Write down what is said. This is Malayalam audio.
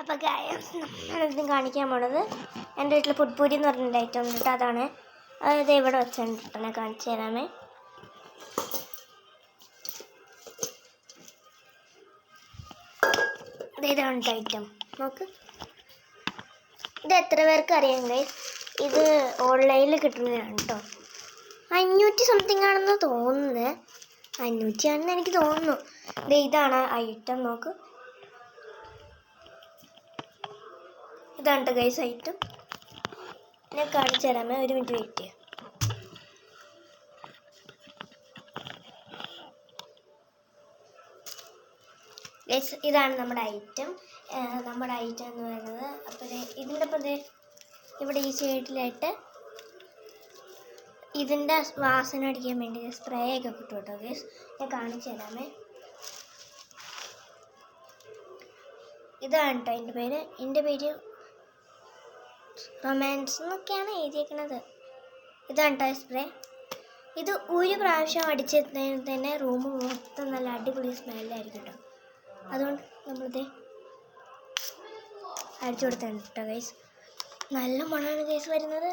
അപ്പോൾ നമ്മളിതും കാണിക്കാൻ പോണത് എൻ്റെ വീട്ടിൽ പുട്പൂരി എന്ന് പറഞ്ഞൊരു ഐറ്റം ഉണ്ട് കേട്ടോ. അതാണ് അത് ഇവിടെ വെച്ചിട്ട് ഞാൻ കാണിച്ചു തരാമേ. ഇതാണ് ഐറ്റം, നോക്ക്. ഇത് എത്ര പേർക്ക് അറിയാം ഗൈസ്, ഇത് ഓൺലൈനിൽ കിട്ടുന്നതാണ് കേട്ടോ. 500 സംതിങ് ആണെന്ന് തോന്നുന്നത്, 500 ആണെന്ന് എനിക്ക് തോന്നുന്നു. ഇതാണ് ഐറ്റം, നോക്ക്. ഇതാണ് ഗൈസ് ഐറ്റം. ഞാൻ കാണിച്ചു തരാമേ, ഒരു മിനിറ്റ് വെയിറ്റ് ചെയ്യാം. ഗൈസ് ഇതാണ് നമ്മുടെ ഐറ്റം. നമ്മുടെ ഐറ്റം എന്ന് പറയുന്നത്. അപ്പോൾ ഇതിൻ്റെ ഒപ്പം ഇവിടെ ഈ സൈഡിലായിട്ട് ഇതിൻ്റെ വാസന അടിക്കാൻ വേണ്ടി സ്പ്രേ ഒക്കെ കിട്ടും കേട്ടോ ഗൈസ്. ഞാൻ കാണിച്ചു തരാമേ. ഇതാണ് കേട്ടോ എൻ്റെ പേര്. എൻ്റെ പേര് റൊമാൻസ് എന്നൊക്കെയാണ് എഴുതിയേക്കുന്നത്. ഇതാണ് കേട്ടോ സ്പ്രേ. ഇത് ഒരു പ്രാവശ്യം അടിച്ച് തന്നെ റൂം മൊത്തം നല്ല അടിപൊളി സ്മെല്ലായിരിക്കും കേട്ടോ. അതുകൊണ്ട് നമ്മളിത് അടിച്ചു കൊടുത്താണ് കേട്ടോ ഗൈസ്. നല്ല മണമാണ് ഗൈസ് വരുന്നത്.